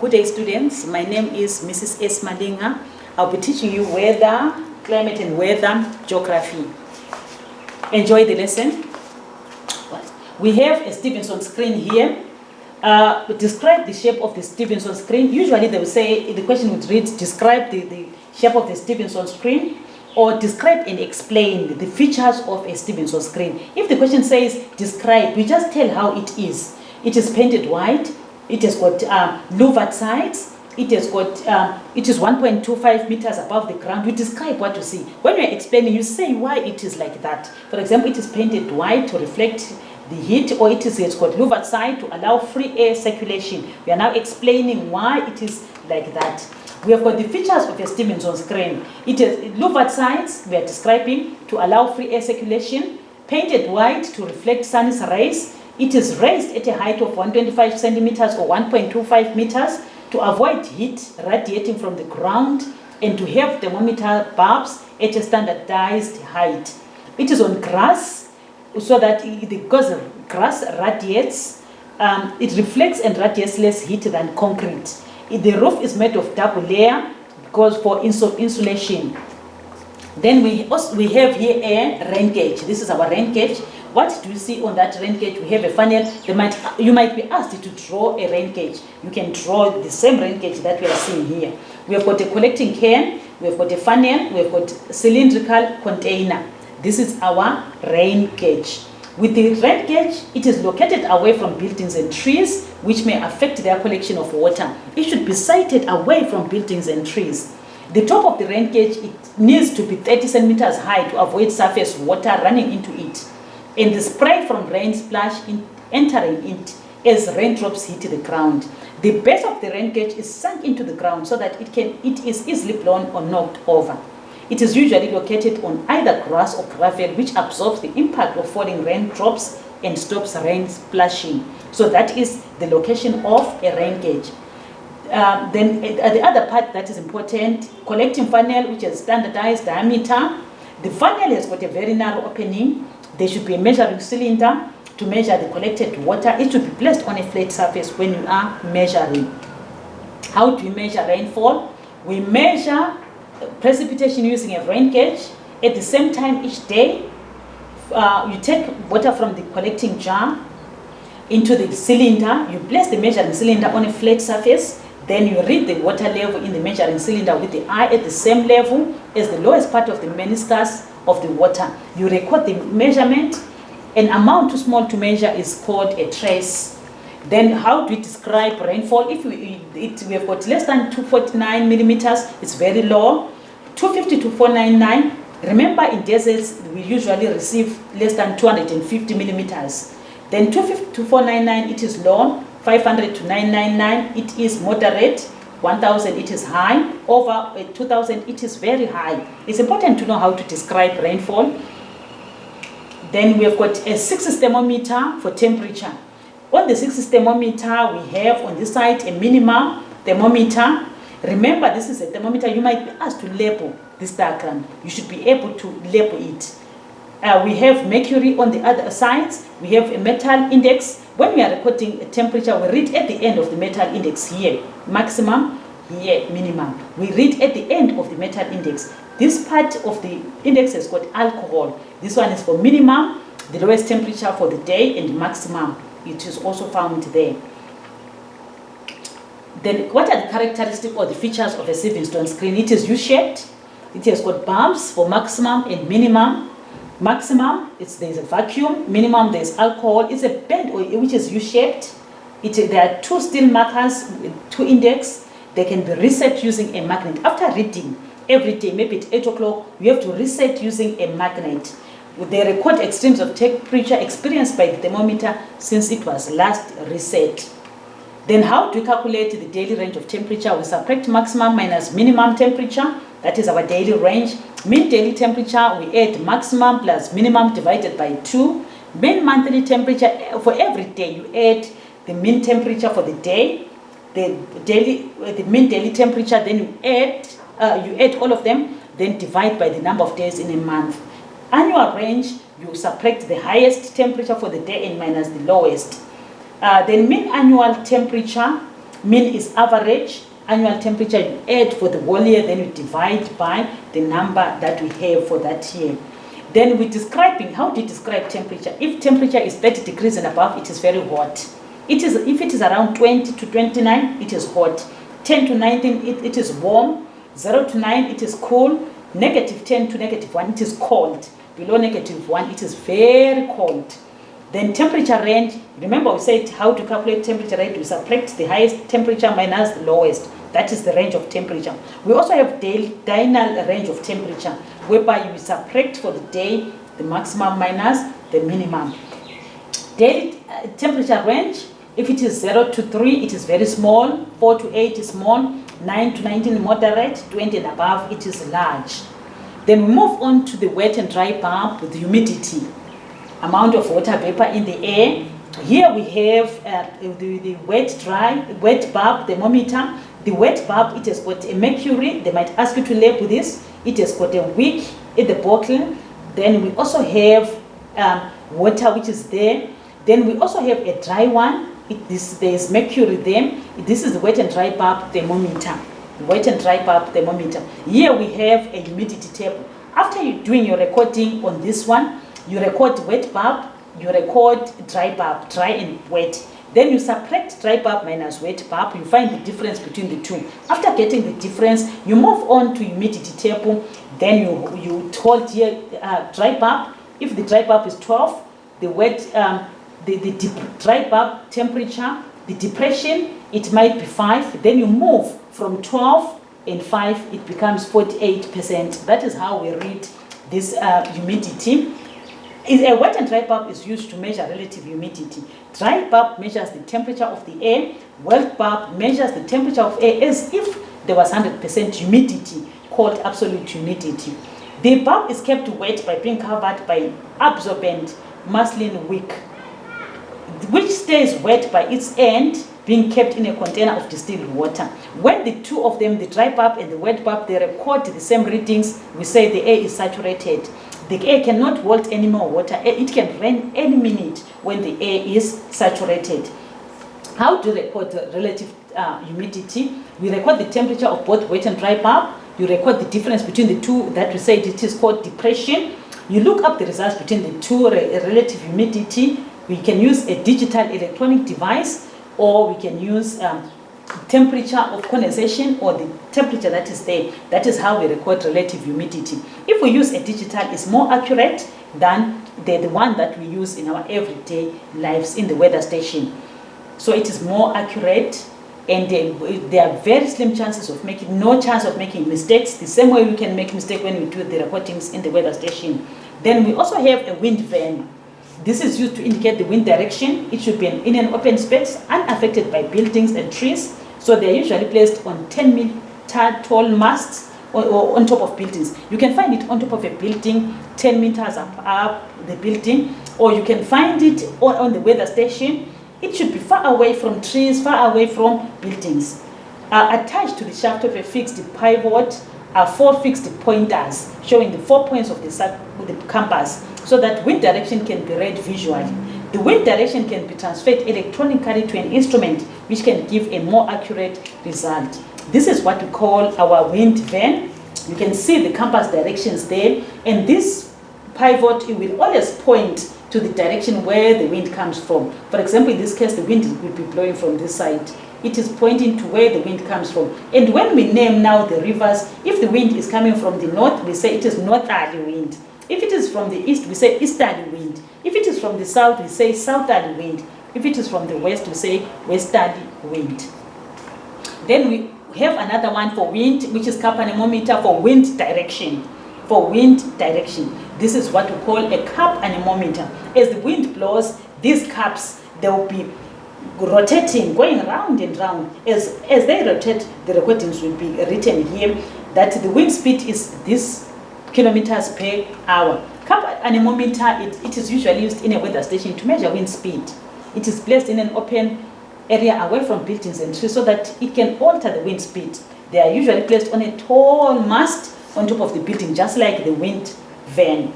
Good day, students. My name is Mrs. S. Malinga. I'll be teaching you weather, climate and weather geography. Enjoy the lesson. We have a Stevenson screen here. Describe the shape of the Stevenson screen. Usually they will say, the question would read, describe the shape of the Stevenson screen, or describe and explain the features of a Stevenson screen. If the question says describe, we just tell how it is. It is painted white. It has got louvered sides. It has got, it is 1.25 meters above the ground. We describe what you see. When we are explaining, you say why it is like that. For example, it is painted white to reflect the heat, or it's got louvered side to allow free air circulation. We are now explaining why it is like that. We have got the features of a Stevenson screen. It has louvered sides, we are describing, to allow free air circulation. Painted white to reflect sun's rays. It is raised at a height of 125 centimeters or 1.25 meters to avoid heat radiating from the ground and to have thermometer bulbs at a standardized height. It is on grass so that because grass radiates, it reflects and radiates less heat than concrete. The roof is made of double layer because for insulation. Then we have here a rain gauge. This is our rain gauge. What do you see on that rain gauge? We have a funnel. You might be asked to draw a rain gauge. You can draw the same rain gauge that we are seeing here. We have got a collecting can. We have got a funnel. We have got a cylindrical container. This is our rain gauge. With the rain gauge, it is located away from buildings and trees, which may affect their collection of water. It should be sited away from buildings and trees. The top of the rain gauge, it needs to be 30 centimeters high to avoid surface water running into it, and the spray from rain splash entering it as raindrops hit the ground. The base of the rain gauge is sunk into the ground so that it is easily blown or knocked over. It is usually located on either grass or gravel, which absorbs the impact of falling raindrops and stops rain splashing. So that is the location of a rain gauge. Then the other part that is important, collecting funnel, which is standardized diameter. The funnel has got a very narrow opening. There should be a measuring cylinder to measure the collected water. It should be placed on a flat surface when you are measuring. How do we measure rainfall? We measure precipitation using a rain gauge. At the same time each day, you take water from the collecting jar into the cylinder. You place the measuring cylinder on a flat surface. Then you read the water level in the measuring cylinder with the eye at the same level as the lowest part of the meniscus of the water. You record the measurement. An amount too small to measure is called a trace. Then how do we describe rainfall? If we have got less than 249 millimeters, it's very low. 250 to 499. Remember, in deserts, we usually receive less than 250 millimeters. Then 250 to 499, it is low. 500 to 999, it is moderate. 1000, it is high. Over 2000, it is very high. It's important to know how to describe rainfall. Then we have got a 6 thermometer for temperature. On the 6 thermometer, we have on this side a minimum thermometer. Remember, this is a thermometer. You might be asked to label this diagram. You should be able to label it. We have mercury on the other sides. We have a metal index. When we are recording a temperature, we read at the end of the metal index here, maximum, here, minimum. We read at the end of the metal index. This part of the index has got alcohol. This one is for minimum, the lowest temperature for the day, and maximum. It is also found there. Then what are the characteristics or the features of a Stevenson screen? It is U-shaped. It has got bulbs for maximum and minimum. Maximum, there's a vacuum. Minimum, there's alcohol. It's a band which is U-shaped. There are 2 steel markers, 2 index. They can be reset using a magnet. After reading every day, maybe at 8 o'clock, you have to reset using a magnet. They record extremes of temperature experienced by the thermometer since it was last reset. Then how do we calculate the daily range of temperature? We subtract maximum minus minimum temperature. That is our daily range. Mean daily temperature, we add maximum plus minimum divided by 2. Mean monthly temperature, for every day, you add the mean temperature for the day, the mean daily temperature, then you add all of them, then divide by the number of days in a month. Annual range, you subtract the highest temperature for the day and minus the lowest. Then mean annual temperature, Mean is average. Annual temperature you add for the whole year, then you divide by the number that we have for that year. Then we're describing, how do you describe temperature? If temperature is 30 degrees and above, it is very hot. If it is around 20 to 29, it is hot. 10 to 19, it is warm. 0 to 9, it is cool. Negative 10 to negative 1, it is cold. Below negative 1, it is very cold. Then temperature range, remember we said how to calculate temperature range. We subtract the highest temperature minus the lowest. That is the range of temperature. We also have diurnal range of temperature, whereby you subtract for the day the maximum minus the minimum. Daily temperature range, if it is 0 to 3, it is very small. 4 to 8 is small. 9 to 19 moderate. 20 and above, it is large. Then we move on to the wet and dry bulb with humidity. Amount of water vapor in the air. Here we have the wet bulb thermometer. The wet bulb, it has got a mercury. They might ask you to label this. It has got a wick in the bottle. Then we also have water, which is there. Then we also have a dry one. There is mercury there. This is the wet and dry bulb thermometer. Wet and dry bulb thermometer. Here we have a humidity table. After you doing your recording on this one, you record wet bulb, you record dry bulb, dry and wet. Then you subtract dry bulb minus wet bulb, you find the difference between the two. After getting the difference, you move on to humidity table. Then you told here dry bulb. If the dry bulb is 12, the wet, the dry bulb temperature, the depression, it might be 5. Then you move from 12 and 5, it becomes 48%. That is how we read this humidity. A wet and dry bulb is used to measure relative humidity. Dry bulb measures the temperature of the air. Wet bulb measures the temperature of air as if there was 100% humidity, called absolute humidity. The bulb is kept wet by being covered by absorbent muslin wick, which stays wet by its end, being kept in a container of distilled water. When the two of them, the dry bulb and the wet bulb, they record the same readings, we say the air is saturated. The air cannot hold any more water. It can rain any minute when the air is saturated. How do you record the relative humidity? We record the temperature of both wet and dry bulb. You record the difference between the two that we said it is called depression. You look up the results between the two relative humidity. We can use a digital electronic device, or we can use temperature of condensation, or the temperature that is there. That is how we record relative humidity. If we use a digital, it's more accurate than the one that we use in our everyday lives in the weather station. So it is more accurate, and there are very slim chances of no chance of making mistakes, the same way we can make mistakes when we do the recordings in the weather station. Then we also have a wind vane. This is used to indicate the wind direction. It should be in an open space, unaffected by buildings and trees. So they are usually placed on 10-meter tall masts or on top of buildings. You can find it on top of a building, 10 meters up the building, or you can find it on the weather station. It should be far away from trees, far away from buildings. Attached to the shaft of a fixed pivot are 4 fixed pointers showing the 4 points of the compass, so that wind direction can be read visually. The wind direction can be transferred electronically to an instrument, which can give a more accurate result. This is what we call our wind vane. You can see the compass directions there, and this pivot, it will always point to the direction where the wind comes from. For example, in this case, the wind will be blowing from this side. It is pointing to where the wind comes from. And when we name now the rivers, if the wind is coming from the north, we say it is northerly wind. If it is from the east, we say easterly wind. If it is from the south, we say southerly wind. If it is from the west, we say westerly wind. Then we have another one for wind, which is cap anemometer for wind direction. For wind direction. This is what we call a cap anemometer. As the wind blows, these caps, they will be rotating, going round and round. As they rotate, the recordings will be written here that the wind speed is this kilometers per hour. Cap anemometer, it is usually used in a weather station to measure wind speed. It is placed in an open area away from buildings and trees so that it can alter the wind speed. They are usually placed on a tall mast on top of the building, just like the wind vane.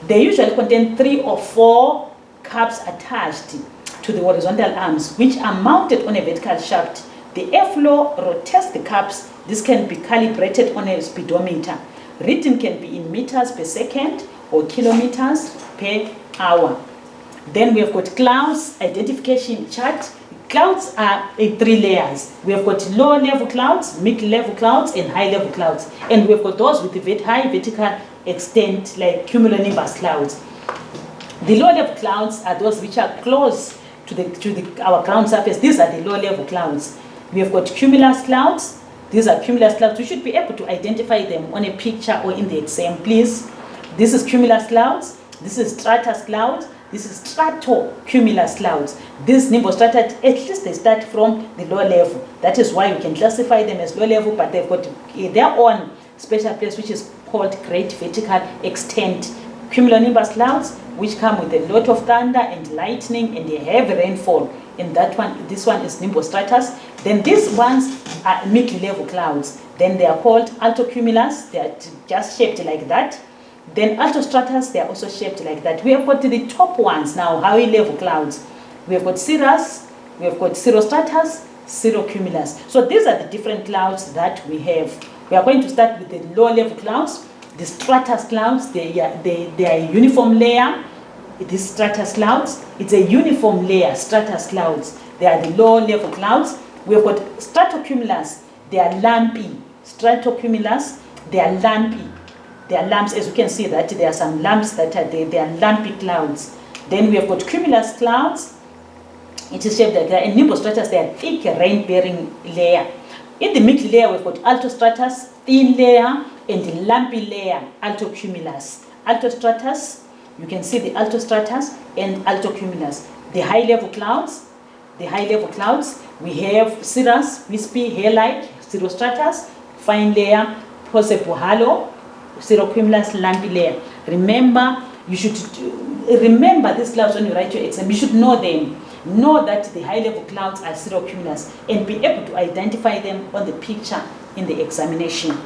They usually contain 3 or 4 caps attached to the horizontal arms, which are mounted on a vertical shaft. The airflow rotates the cups. This can be calibrated on a speedometer. Reading can be in meters per second or kilometers per hour. Then we have got clouds identification chart. Clouds are in 3 layers. We have got low-level clouds, mid-level clouds, and high-level clouds. And we have got those with the high vertical extent, like cumulonimbus clouds. The low-level clouds are those which are close to our ground surface. These are the low-level clouds. We have got cumulus clouds. These are cumulus clouds. We should be able to identify them on a picture or in the exam, please. This is cumulus clouds. This is stratus clouds. This is stratocumulus clouds. These nimbostratus, at least they start from the low level. That is why we can classify them as low level, but they've got their own special place, which is called great vertical extent. Cumulonimbus clouds, which come with a lot of thunder and lightning and a heavy rainfall. And this one is nimbostratus. Then these ones are mid-level clouds. Then they are called altocumulus. They are just shaped like that. Then altostratus, they are also shaped like that. We have got the top ones now, high-level clouds. We have got cirrus, we have got cirrostratus, cirrocumulus. So these are the different clouds that we have. We are going to start with the low-level clouds. The stratus clouds, they are a uniform layer. These stratus clouds, it's a uniform layer, stratus clouds. They are the low-level clouds. We have got stratocumulus, they are lumpy. Stratocumulus, they are lumpy. They are lumps, as you can see that there are some lumps that are there. They are lumpy clouds. Then we have got cumulus clouds. It is shaped like that. And nimbostratus, they are thick rain-bearing layer. In the middle layer, we've got altostratus, thin layer, and the lumpy layer, altocumulus. Altostratus, you can see the altostratus and altocumulus. The high-level clouds, we have cirrus, wispy, hair-like, cirrostratus, fine layer, possible halo, cirrocumulus, lumpy layer. Remember, you should remember these clouds when you write your exam. You should know them. Know that the high-level clouds are cirrocumulus and be able to identify them on the picture in the examination.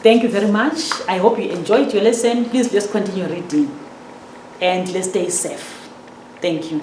Thank you very much. I hope you enjoyed your lesson. Please just continue reading and let's stay safe. Thank you.